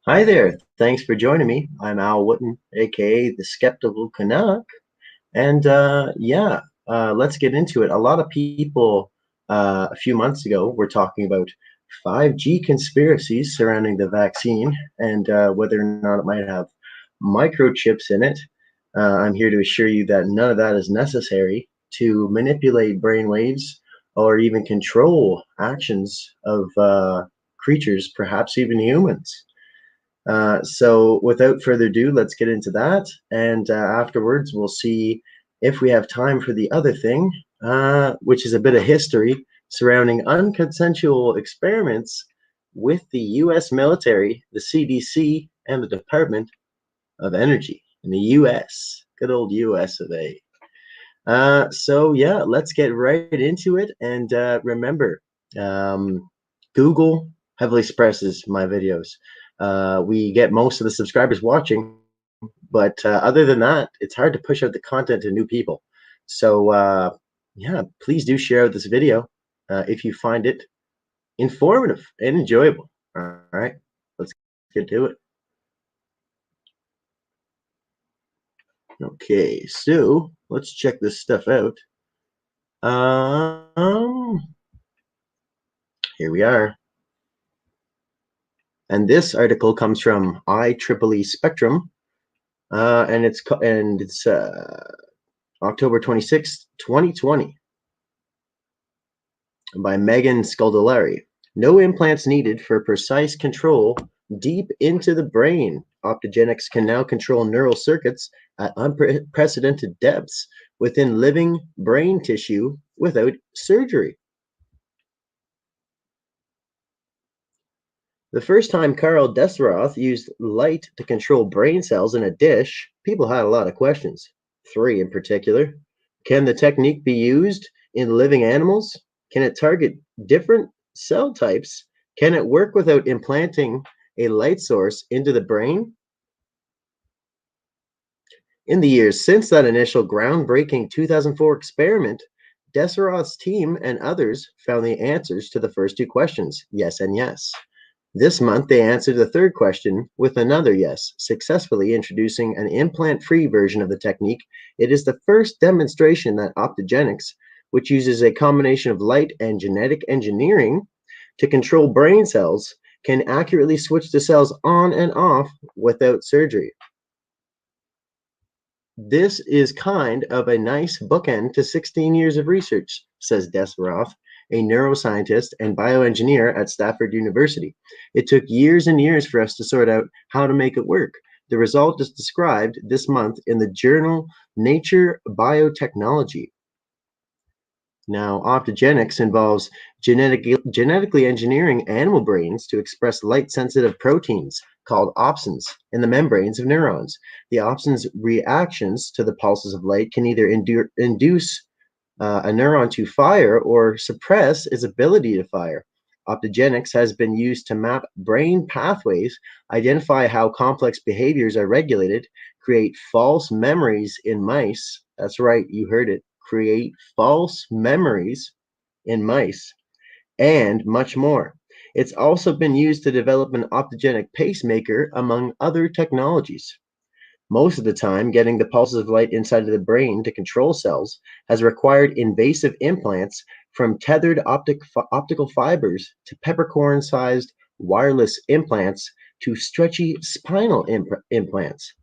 Hi there. Thanks for joining me. I'm Al Wooten, aka the Skeptical Canuck. And let's get into it. A lot of people a few months ago were talking about 5G conspiracies surrounding the vaccine and whether or not it might have microchips in it. I'm here to assure you that none of that is necessary to manipulate brainwaves or even control actions of creatures, perhaps even humans. So without further ado, let's get into that. And afterwards, we'll see if we have time for the other thing, which is a bit of history surrounding unconsensual experiments with the US military, the CDC, and the Department of Energy in the US. Good old US of A. So let's get right into it. And remember, um, Google heavily suppresses my videos. We get most of the subscribers watching, but other than that, it's hard to push out the content to new people. So please do share this video if you find it informative and enjoyable. All right, let's get to it. Okay, so let's check this stuff out. Um, Here we are. And this article comes from IEEE Spectrum, and it's October 26th, 2020, by Megan Sculdolari. No implants needed for precise control deep into the brain. Optogenics can now control neural circuits at unprecedented depths within living brain tissue without surgery. The first time Karl Desseroth used light to control brain cells in a dish, people had a lot of questions. Three in particular. Can the technique be used in living animals? Can it target different cell types? Can it work without implanting a light source into the brain? In the years since that initial groundbreaking 2004 experiment, Desseroth's team and others found the answers to the first two questions, yes and yes. This month, they answered the third question with another yes, successfully introducing an implant-free version of the technique. It is the first demonstration that optogenics, which uses a combination of light and genetic engineering to control brain cells, can accurately switch the cells on and off without surgery. This is kind of a nice bookend to 16 years of research, says Desveroff, a neuroscientist and bioengineer at Stafford University. It took years and years for us to sort out how to make it work. The result is described this month in the journal Nature Biotechnology. Now, optogenics involves genetically engineering animal brains to express light-sensitive proteins called opsins in the membranes of neurons. The opsins' reactions to the pulses of light can either induce a neuron to fire or suppress its ability to fire. Optogenics has been used to map brain pathways, identify how complex behaviors are regulated, create false memories in mice. That's right, you heard it. Create false memories in mice, and much more. It's also been used to develop an optogenic pacemaker, among other technologies. Most of the time, getting the pulses of light inside of the brain to control cells has required invasive implants, from tethered optical fibers to peppercorn-sized wireless implants to stretchy spinal implants.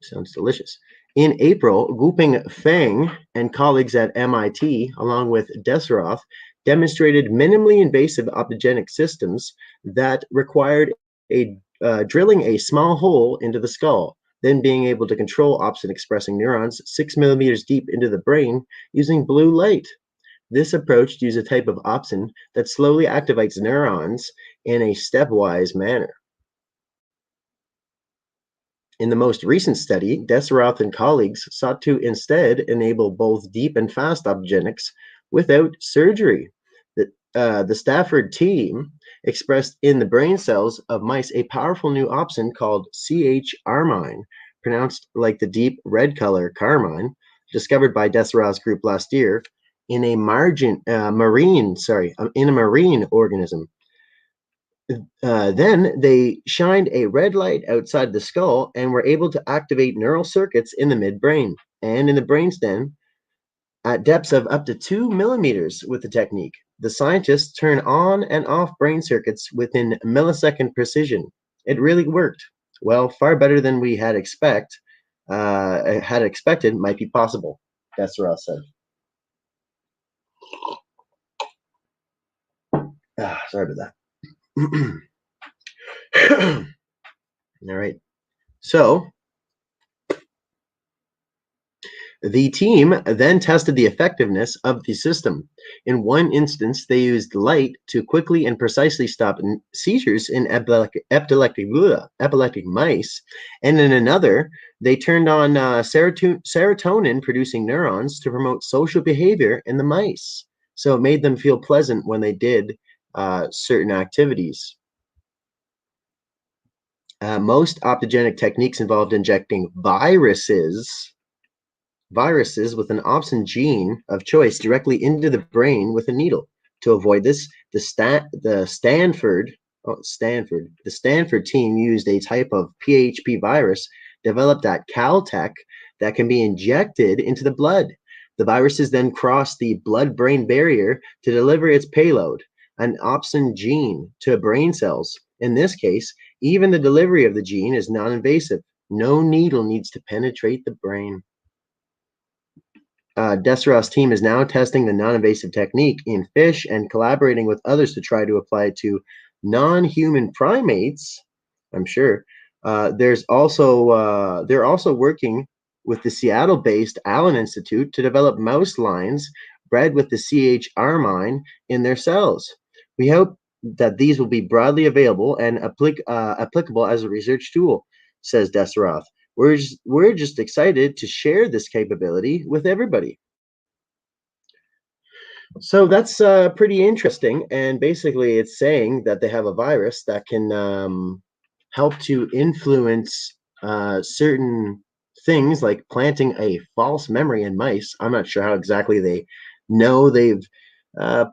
Sounds delicious. In April, Guping Feng and colleagues at MIT, along with Desseroth, demonstrated minimally invasive optogenic systems that required drilling a small hole into the skull, then being able to control opsin-expressing neurons 6 millimeters deep into the brain using blue light. This approach uses a type of opsin that slowly activates neurons in a stepwise manner. In the most recent study, Desseroth and colleagues sought to instead enable both deep and fast optogenics without surgery. The Stafford team expressed in the brain cells of mice a powerful new opsin called CH-armine, pronounced like the deep red color carmine, discovered by Desseroth's group last year in a marine organism. Then they shined a red light outside the skull and were able to activate neural circuits in the midbrain and in the brainstem at depths of up to 2 millimeters with the technique. The scientists turn on and off brain circuits within millisecond precision. It really worked. Well, far better than we had expected might be possible, Desserel said. Sorry about that. All right. So the team then tested the effectiveness of the system. In one instance, they used light to quickly and precisely stop seizures in epileptic mice, and in another, they turned on serotonin-producing neurons to promote social behavior in the mice. So it made them feel pleasant when they did certain activities. Most optogenic techniques involved injecting viruses with an opsin gene of choice directly into the brain with a needle. To avoid this, the Stanford team used a type of PHP virus developed at Caltech that can be injected into the blood. The viruses then cross the blood-brain barrier to deliver its payload, an opsin gene, to brain cells. In this case, even the delivery of the gene is non-invasive. No needle needs to penetrate the brain. Desserel's team is now testing the non-invasive technique in fish and collaborating with others to try to apply it to non-human primates. I'm sure. They're also working with the Seattle-based Allen Institute to develop mouse lines bred with the CHR mine in their cells. We hope that these will be broadly available and applicable as a research tool, says Desseroth. We're just excited to share this capability with everybody. So that's pretty interesting. And basically, it's saying that they have a virus that can help to influence certain things, like planting a false memory in mice. I'm not sure how exactly they know they've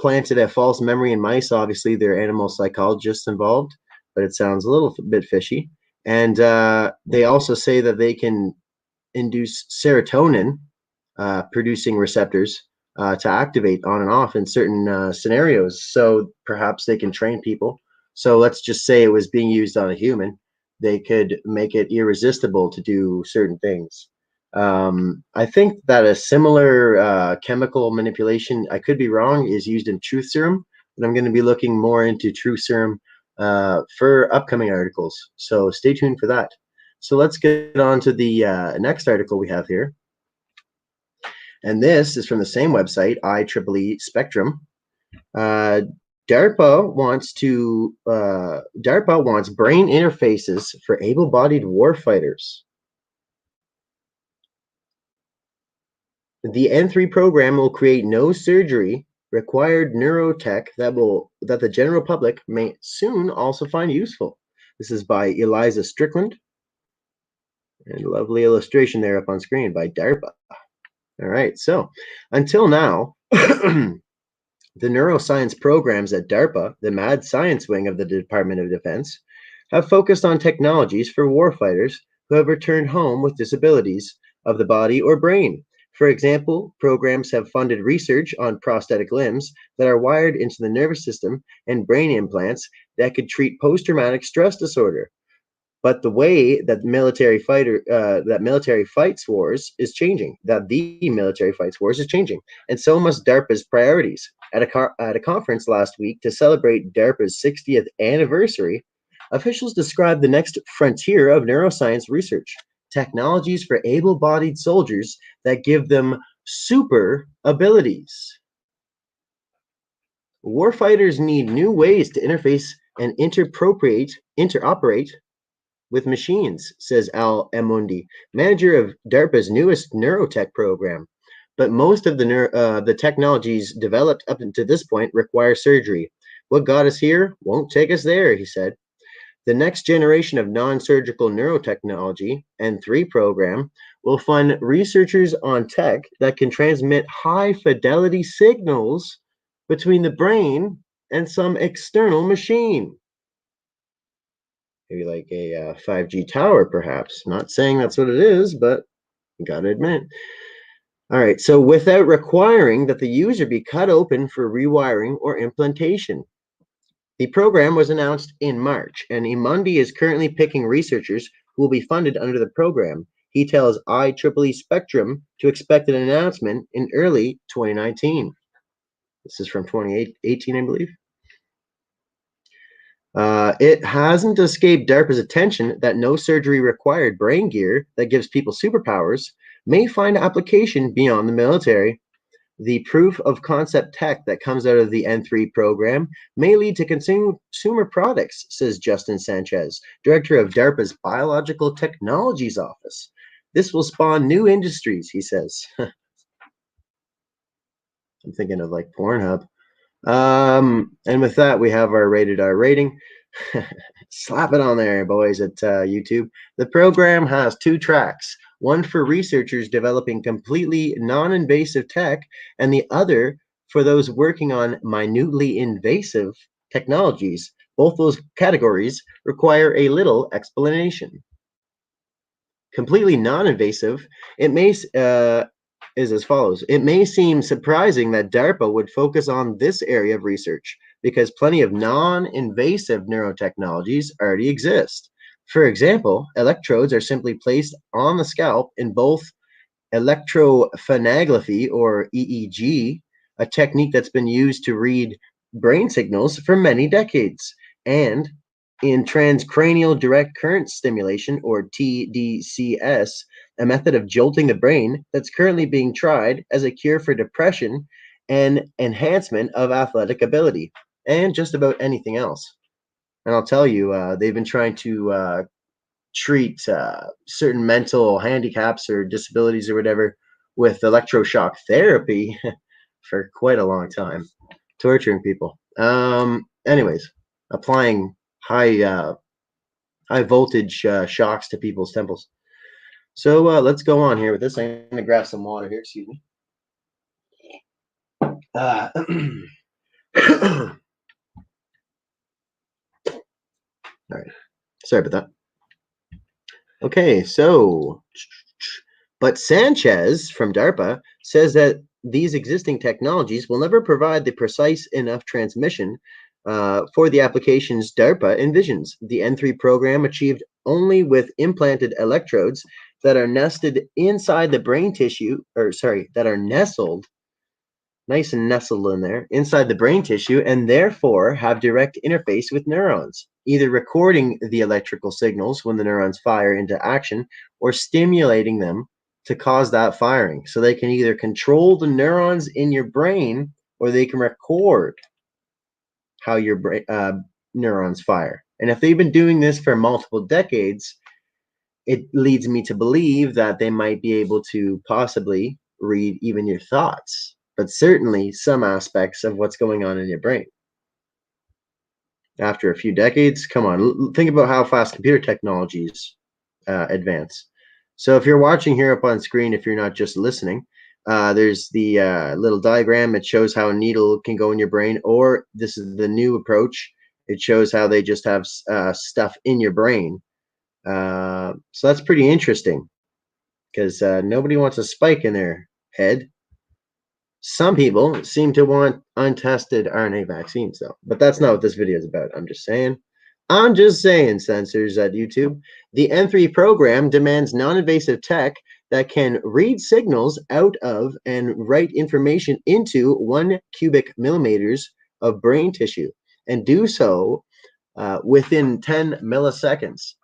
planted a false memory in mice. Obviously, they're animal psychologists involved, but it sounds a little bit fishy. And they also say that they can induce serotonin producing receptors to activate on and off in certain scenarios. So perhaps they can train people. So let's just say it was being used on a human. They could make it irresistible to do certain things. I think that a similar chemical manipulation, I could be wrong, is used in truth serum, but I'm going to be looking more into truth serum for upcoming articles. So stay tuned for that. So let's get on to the next article we have here. And this is from the same website, IEEE Spectrum. DARPA wants brain interfaces for able-bodied warfighters. The N3 program will create no surgery required neurotech that the general public may soon also find useful. This is by Eliza Strickland, and lovely illustration there up on screen by DARPA. All right, so until now, the neuroscience programs at DARPA, the mad science wing of the Department of Defense, have focused on technologies for warfighters who have returned home with disabilities of the body or brain. For example, programs have funded research on prosthetic limbs that are wired into the nervous system and brain implants that could treat post-traumatic stress disorder. But the way that military fights wars is changing. And so must DARPA's priorities. At a conference last week to celebrate DARPA's 60th anniversary, officials described the next frontier of neuroscience research: technologies for able-bodied soldiers that give them super abilities. Warfighters need new ways to interface and interoperate with machines, says Al Emundi, manager of DARPA's newest neurotech program. But most of the technologies developed up until this point require surgery. What got us here won't take us there, he said. The next generation of non-surgical neurotechnology, N3 program, will fund researchers on tech that can transmit high-fidelity signals between the brain and some external machine. Maybe like a 5G tower, perhaps. Not saying that's what it is, but you gotta admit. All right, so without requiring that the user be cut open for rewiring or implantation. The program was announced in March, and Imundi is currently picking researchers who will be funded under the program. He tells IEEE Spectrum to expect an announcement in early 2019. This is from 2018, I believe. It hasn't escaped DARPA's attention that no surgery required brain gear that gives people superpowers may find application beyond the military. The proof of concept tech that comes out of the N3 program may lead to consumer products, says Justin Sanchez, director of DARPA's Biological Technologies Office. This will spawn new industries, he says. I'm thinking of like Pornhub. And with that, we have our rated R rating. Slap it on there, boys, at YouTube. The program has 2 tracks, one for researchers developing completely non-invasive tech, and the other for those working on minutely invasive technologies. Both those categories require a little explanation. Completely non-invasive, it may is as follows. It may seem surprising that DARPA would focus on this area of research because plenty of non-invasive neurotechnologies already exist. For example, electrodes are simply placed on the scalp in both electrophenography, or EEG, a technique that's been used to read brain signals for many decades, and in transcranial direct current stimulation, or TDCS, a method of jolting the brain that's currently being tried as a cure for depression and enhancement of athletic ability, and just about anything else. And I'll tell you, they've been trying to treat certain mental handicaps or disabilities or whatever with electroshock therapy for quite a long time, torturing people. Anyways, applying high voltage shocks to people's temples. So let's go on here with this. I'm gonna grab some water here. Excuse me. All right. Sorry about that. Okay, so, but Sanchez from DARPA says that these existing technologies will never provide the precise enough transmission for the applications DARPA envisions. The N3 program achieved only with implanted electrodes that are nested inside the brain tissue, that are nestled, nice and nestled in there, inside the brain tissue, and therefore have direct interface with neurons, either recording the electrical signals when the neurons fire into action or stimulating them to cause that firing. So they can either control the neurons in your brain or they can record how your neurons fire. And if they've been doing this for multiple decades, it leads me to believe that they might be able to possibly read even your thoughts, but certainly some aspects of what's going on in your brain. After a few decades, come on, think about how fast computer technologies advance. So if you're watching here up on screen, if you're not just listening, there's the little diagram. It shows how a needle can go in your brain, or this is the new approach. It shows how they just have stuff in your brain. So that's pretty interesting because nobody wants a spike in their head. Some people seem to want untested RNA vaccines, though. But that's not what this video is about. I'm just saying, censors at YouTube. The N3 program demands non-invasive tech that can read signals out of and write information into 1 cubic millimeters of brain tissue, and do so within 10 milliseconds.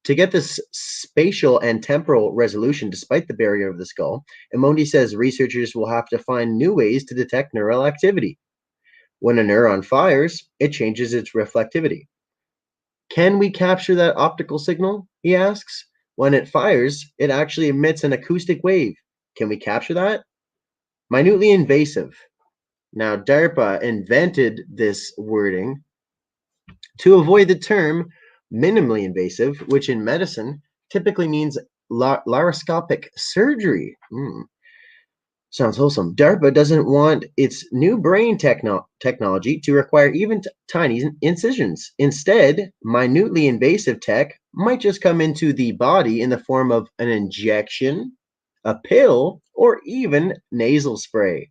To get this spatial and temporal resolution despite the barrier of the skull, Emondi says researchers will have to find new ways to detect neural activity. When a neuron fires, it changes its reflectivity. Can we capture that optical signal, he asks? When it fires, it actually emits an acoustic wave. Can we capture that? Minutely invasive. Now, DARPA invented this wording to avoid the term minimally invasive, which in medicine typically means laparoscopic surgery. Sounds wholesome. DARPA doesn't want its new brain technology to require even tiny incisions. Instead, minutely invasive tech might just come into the body in the form of an injection, a pill, or even nasal spray.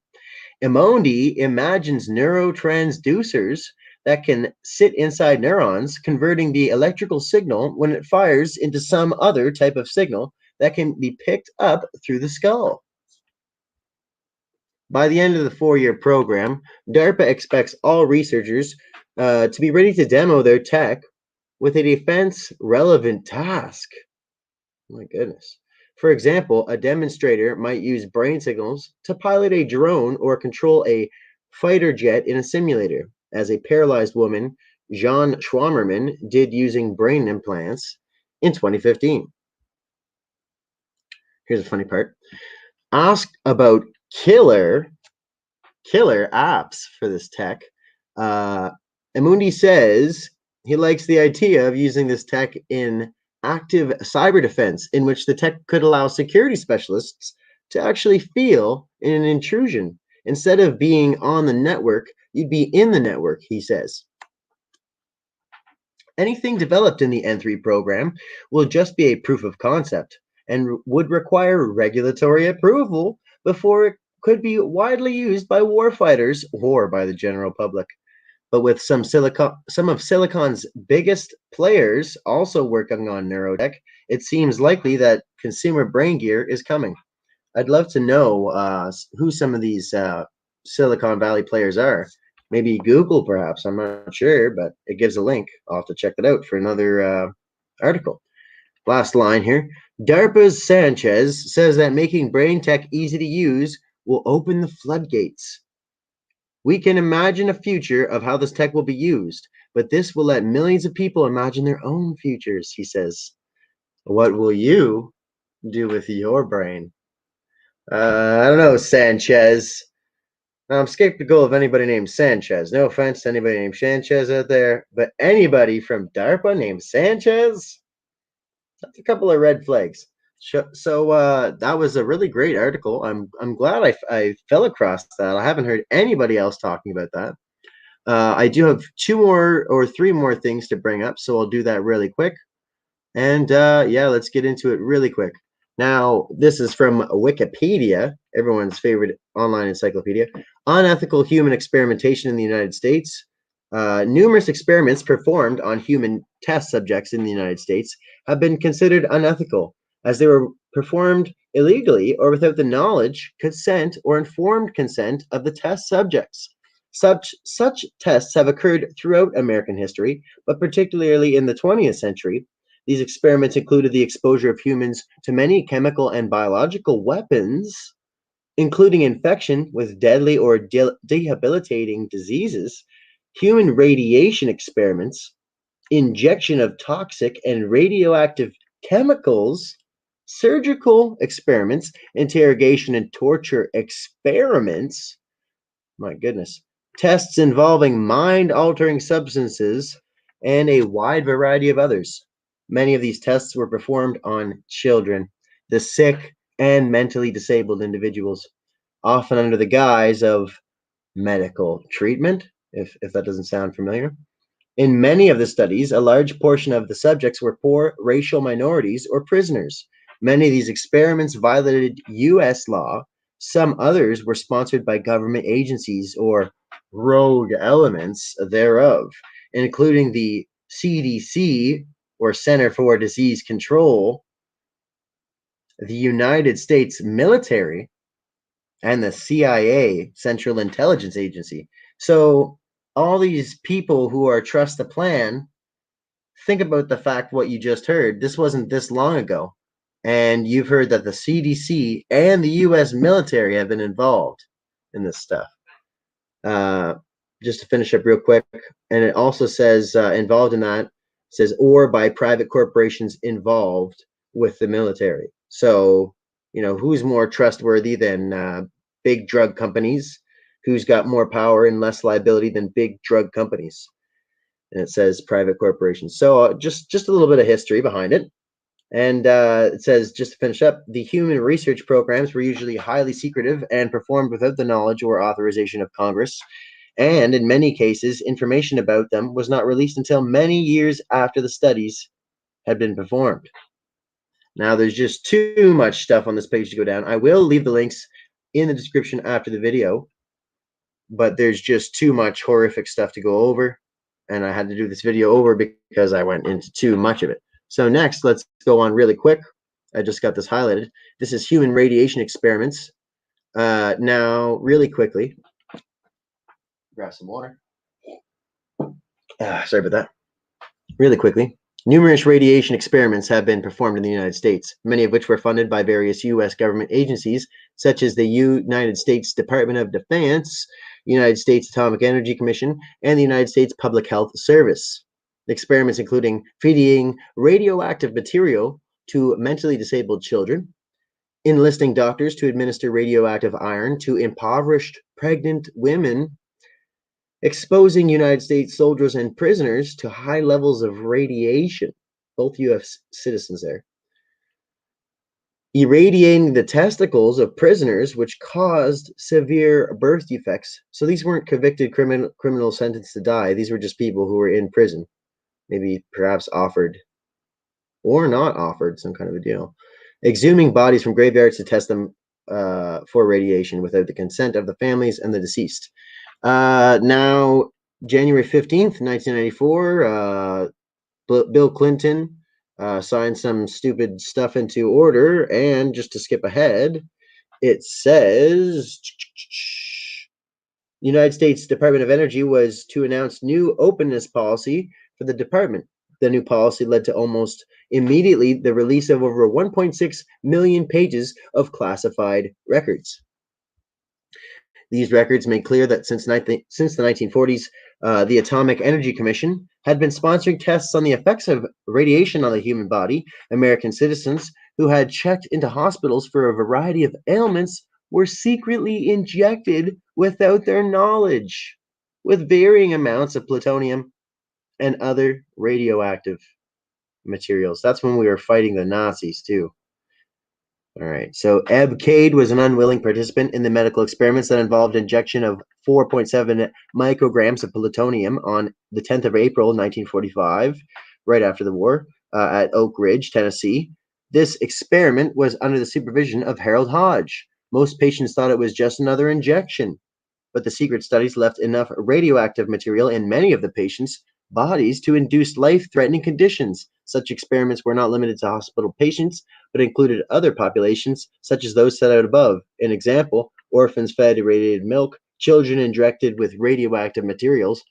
Emondi imagines neurotransducers that can sit inside neurons, converting the electrical signal when it fires into some other type of signal that can be picked up through the skull. By the end of the 4-year program, DARPA expects all researchers to be ready to demo their tech with a defense relevant task. My goodness. For example, a demonstrator might use brain signals to pilot a drone or control a fighter jet in a simulator, as a paralyzed woman, Jean Schwammerman, did using brain implants in 2015. Here's a funny part. Asked about killer apps for this tech, uh, Amundi says he likes the idea of using this tech in active cyber defense, in which the tech could allow security specialists to actually feel an intrusion. Instead of being on the network, you'd be in the network, he says. Anything developed in the N3 program will just be a proof of concept and would require regulatory approval before it could be widely used by warfighters or by the general public. But with some of Silicon's biggest players also working on neurotech, it seems likely that consumer brain gear is coming. I'd love to know who some of these Silicon Valley players are. Maybe Google, perhaps. I'm not sure, but it gives a link. I'll have to check that out for another article. Last line here. DARPA's Sanchez says that making brain tech easy to use will open the floodgates. We can imagine a future of how this tech will be used, but this will let millions of people imagine their own futures, he says. What will you do with your brain? I don't know, Sanchez. Now, I'm skeptical of anybody named Sanchez. No offense to anybody named Sanchez out there, but anybody from DARPA named Sanchez? That's a couple of red flags. So that was a really great article. I'm glad I fell across that. I haven't heard anybody else talking about that. I do have 2 more or 3 more things to bring up, so I'll do that really quick. And yeah, let's get into it really quick. Now, this is from Wikipedia, everyone's favorite online encyclopedia. Unethical human experimentation in the United States. Numerous experiments performed on human test subjects in the United States have been considered unethical, as they were performed illegally or without the knowledge, consent, or informed consent of the test subjects. Such tests have occurred throughout American history, but particularly in the 20th century. These experiments included the exposure of humans to many chemical and biological weapons, including infection with deadly or debilitating diseases, human radiation experiments, injection of toxic and radioactive chemicals, surgical experiments, interrogation and torture experiments. My goodness. Tests involving mind altering substances, and a wide variety of others. Many of these tests were performed on children, the sick, and mentally disabled individuals, often under the guise of medical treatment, if that doesn't sound familiar. In many of the studies, a large portion of the subjects were poor racial minorities or prisoners. Many of these experiments violated U.S. law. Some others were sponsored by government agencies or rogue elements thereof, including the CDC, or Center for Disease Control, the United States military, and the CIA, Central Intelligence Agency. So all these people who are trust the plan, think about the fact what you just heard. This wasn't this long ago. And you've heard that the CDC and the US military have been involved in this stuff. Just to finish up real quick, and it also says involved in that, says or by private corporations involved with the military. So, who's more trustworthy than big drug companies? Who's got more power and less liability than big drug companies? And it says private corporations. So just a little bit of history behind it. And it says, just to finish up, the human research programs were usually highly secretive and performed without the knowledge or authorization of Congress. And in many cases, information about them was not released until many years after the studies had been performed. Now, there's just too much stuff on this page to go down. I will leave the links in the description after the video, but there's just too much horrific stuff to go over. And I had to do this video over because I went into too much of it. So next, let's go on really quick. I just got this highlighted. This is human radiation experiments. Now, really quickly, grab some water. Sorry about that. Really quickly, numerous radiation experiments have been performed in the United States, many of which were funded by various U.S. government agencies, such as the United States Department of Defense, United States Atomic Energy Commission, and the United States Public Health Service. Experiments including feeding radioactive material to mentally disabled children, enlisting doctors to administer radioactive iron to impoverished pregnant women, exposing United States soldiers and prisoners to high levels of radiation, both U.S. citizens there, irradiating the testicles of prisoners, which caused severe birth defects. So these weren't convicted criminals sentenced to die. These were just people who were in prison, maybe perhaps offered or not offered some kind of a deal. Exhuming bodies from graveyards to test them for radiation without the consent of the families and the deceased. Now, January 15th, 1994, Bill Clinton signed some stupid stuff into order. And just to skip ahead, it says United States Department of Energy was to announce new openness policy for the department. The new policy led to almost immediately the release of over 1.6 million pages of classified records. These records make clear that since the 1940s, the Atomic Energy Commission had been sponsoring tests on the effects of radiation on the human body. American citizens who had checked into hospitals for a variety of ailments were secretly injected without their knowledge with varying amounts of plutonium and other radioactive materials. That's when we were fighting the Nazis, too. All right, so Eb Cade was an unwilling participant in the medical experiments that involved injection of 4.7 micrograms of plutonium on the 10th of April, 1945, right after the war, at Oak Ridge, Tennessee. This experiment was under the supervision of Harold Hodge. Most patients thought it was just another injection, but the secret studies left enough radioactive material in many of the patients' bodies to induce life-threatening conditions. Such experiments were not limited to hospital patients, but included other populations, such as those set out above. An example, orphans fed irradiated milk, children injected with radioactive materials,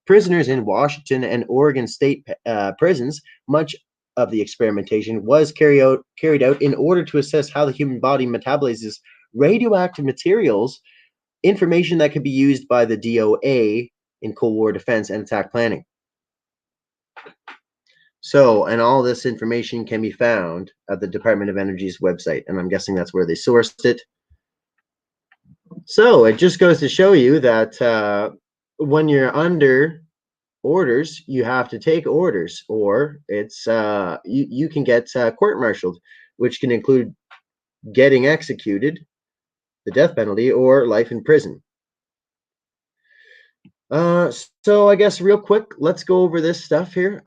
prisoners in Washington and Oregon state prisons. Much of the experimentation was carried out in order to assess how the human body metabolizes radioactive materials, information that could be used by the DOA in Cold War defense and attack planning. So, and all this information can be found at the Department of Energy's website, and I'm guessing that's where they sourced it. So, it just goes to show you that when you're under orders, you have to take orders, or it's you can get court-martialed, which can include getting executed, the death penalty, or life in prison. So I guess real quick, let's go over this stuff here.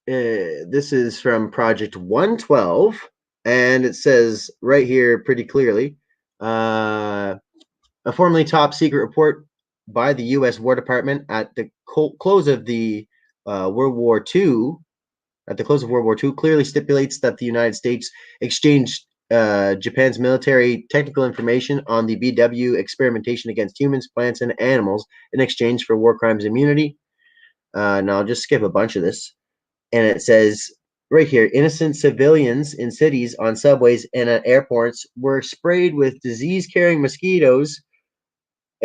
This is from Project 112, and it says right here pretty clearly, a formerly top secret report by the U.S. War Department at the close of the World War II, clearly stipulates that the United States exchanged Japan's military technical information on the BW experimentation against humans, plants, and animals in exchange for war crimes immunity. Now I'll just skip a bunch of this. And it says right here, innocent civilians in cities, on subways, and at airports were sprayed with disease-carrying mosquitoes,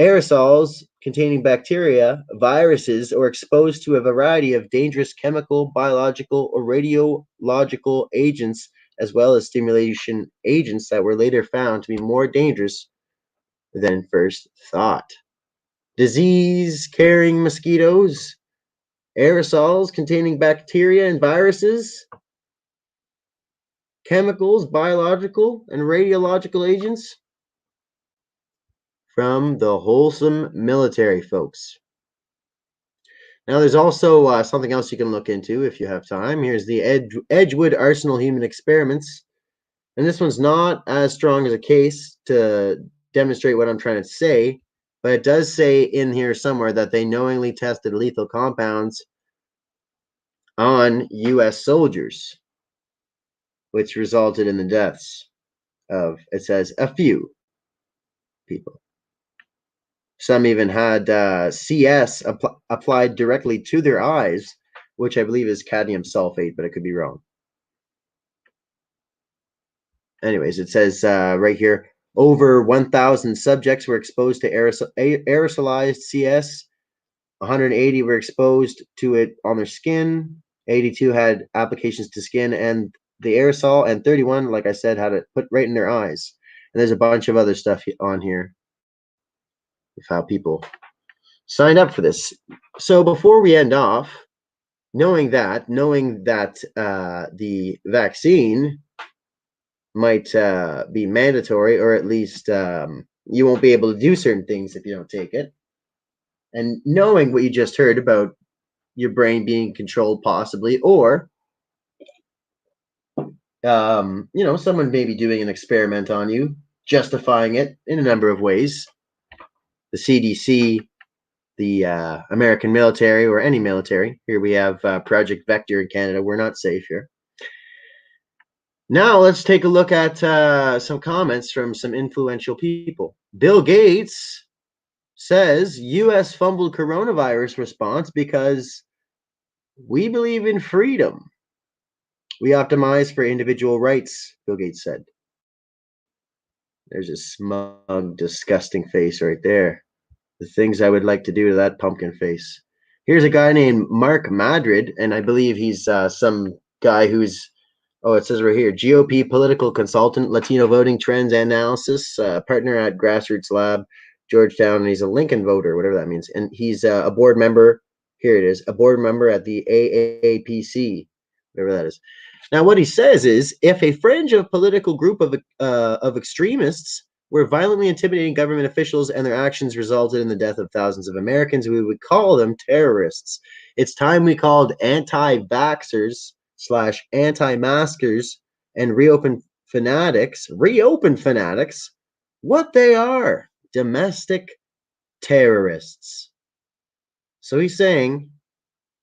aerosols containing bacteria, viruses, or exposed to a variety of dangerous chemical, biological, or radiological agents, as well as stimulation agents that were later found to be more dangerous than first thought. Disease-carrying mosquitoes aerosols containing bacteria and viruses, chemicals, biological, and radiological agents from the wholesome military, folks. Now, there's also something else you can look into if you have time. Here's the Edgewood Arsenal Human Experiments. And this one's not as strong as a case to demonstrate what I'm trying to say, but it does say in here somewhere that they knowingly tested lethal compounds on U.S. soldiers, which resulted in the deaths of, it says, a few people. Some even had CS applied directly to their eyes, which I believe is cadmium sulfate, but I could be wrong. Anyways, it says right here, over 1,000 subjects were exposed to aerosolized CS. 180 were exposed to it on their skin. 82 had applications to skin and the aerosol, and 31, like I said, had it put right in their eyes. And there's a bunch of other stuff on here of how people signed up for this. So before we end off, knowing that the vaccine might be mandatory, or at least you won't be able to do certain things if you don't take it, and knowing what you just heard about your brain being controlled possibly, or someone may be doing an experiment on you, justifying it in a number of ways. The CDC, the American military, or any military. Here we have Project Vector in Canada. We're not safe here. Now let's take a look at some comments from some influential people. Bill Gates says U.S. fumbled coronavirus response because we believe in freedom. We optimize for individual rights, Bill Gates said. There's a smug, disgusting face right there. The things I would like to do to that pumpkin face. Here's a guy named Mark Madrid, and I believe he's some guy who's, it says right here, GOP political consultant, Latino voting trends analysis, partner at Grassroots Lab, Georgetown, and he's a Lincoln voter, whatever that means. And he's a board member, here it is, a board member at the AAPC, whatever that is. Now, what he says is, if a fringe of political group of extremists were violently intimidating government officials and their actions resulted in the death of thousands of Americans, we would call them terrorists. It's time we called anti-vaxxers / anti-maskers and reopen fanatics what they are: domestic terrorists. So he's saying,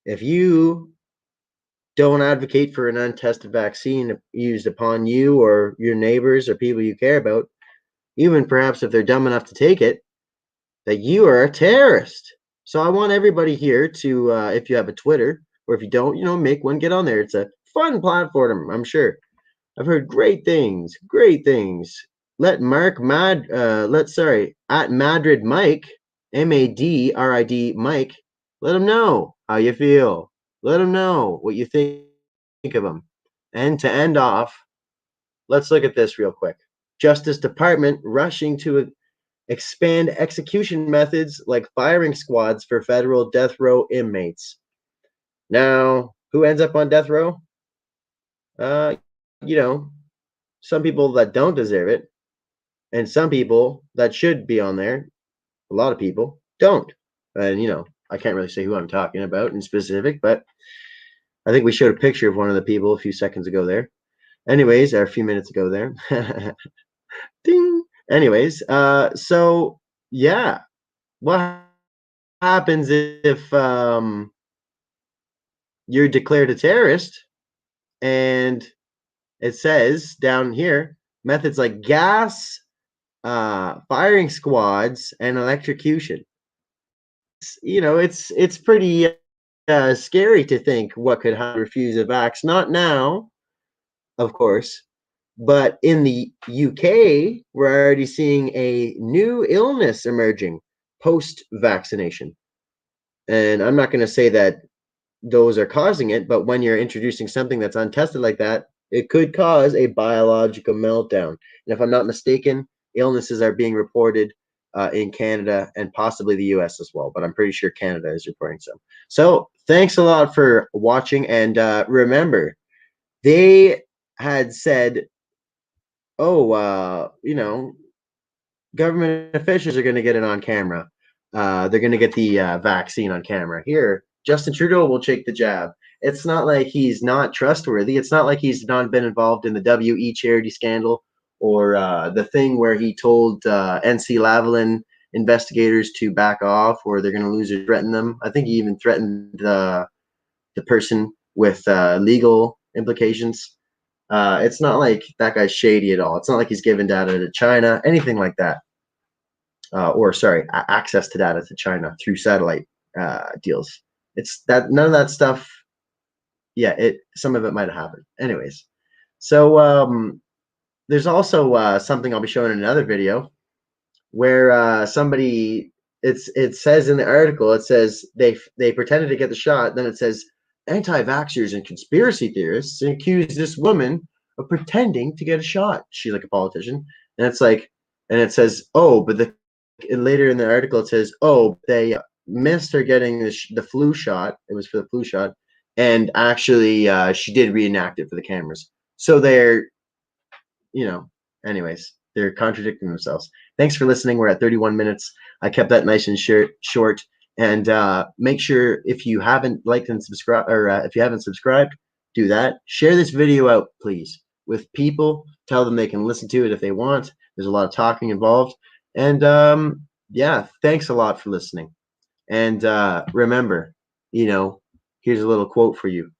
if you don't advocate for an untested vaccine used upon you or your neighbors or people you care about, even perhaps if they're dumb enough to take it, that you are a terrorist. So I want everybody here to, if you have a Twitter, or if you don't, make one, get on there. It's a fun platform, I'm sure. I've heard great things. Let at Madrid Mike, MADRID Mike, let him know how you feel. Let him know what you think of him. And to end off, let's look at this real quick. Justice Department rushing to expand execution methods like firing squads for federal death row inmates. Now, who ends up on death row? Some people that don't deserve it, and some people that should be on there. A lot of people don't. And, I can't really say who I'm talking about in specific, but I think we showed a picture of one of the people a few seconds ago there. Anyways, or a few minutes ago there. Ding. Anyways, so yeah, what happens if you're declared a terrorist? And it says down here, methods like gas, firing squads, and electrocution. It's pretty scary to think what could happen. Refuse a vax. Not now, of course. But in the UK, we're already seeing a new illness emerging post-vaccination. And I'm not going to say that those are causing it, but when you're introducing something that's untested like that, it could cause a biological meltdown. And if I'm not mistaken, illnesses are being reported in Canada and possibly the US as well, but I'm pretty sure Canada is reporting some. So thanks a lot for watching, and remember, they had said, oh, government officials are going to get it on camera. They're going to get the vaccine on camera. Here, Justin Trudeau will take the jab. It's not like he's not trustworthy. It's not like he's not been involved in the WE charity scandal or the thing where he told NC Lavalin investigators to back off or they're going to lose or threaten them. I think he even threatened the person with legal implications. It's not like that guy's shady at all. It's not like he's given data to China, anything like that. Access to data to China through satellite deals. It's that none of that stuff. Yeah, some of it might have happened. Anyways, so there's also something I'll be showing in another video where somebody it says in the article, it says they pretended to get the shot. Then it says anti-vaxxers and conspiracy theorists accuse this woman of pretending to get a shot. She's like a politician, and it's like, and it says, oh, but later in the article it says, oh, they missed her getting the flu shot. It was for the flu shot, and actually she did reenact it for the cameras. So they're, anyways, they're contradicting themselves. Thanks for listening. We're at 31 minutes. I kept that nice and short. And make sure if you haven't liked and subscribed, or if you haven't subscribed, do that. Share this video out, please, with people. Tell them they can listen to it if they want. There's a lot of talking involved. And yeah, thanks a lot for listening. And remember, here's a little quote for you.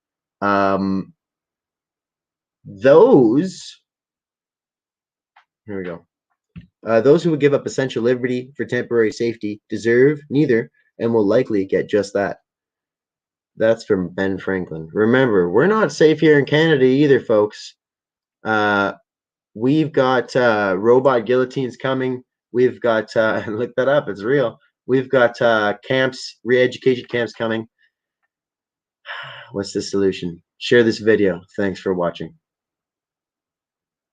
Here we go. Those who would give up essential liberty for temporary safety deserve neither and will likely get just that. That's from Ben Franklin. Remember, we're not safe here in Canada either, folks. We've got robot guillotines coming. We've got, look that up, it's real. We've got camps, re-education camps coming. What's the solution? Share this video. Thanks for watching.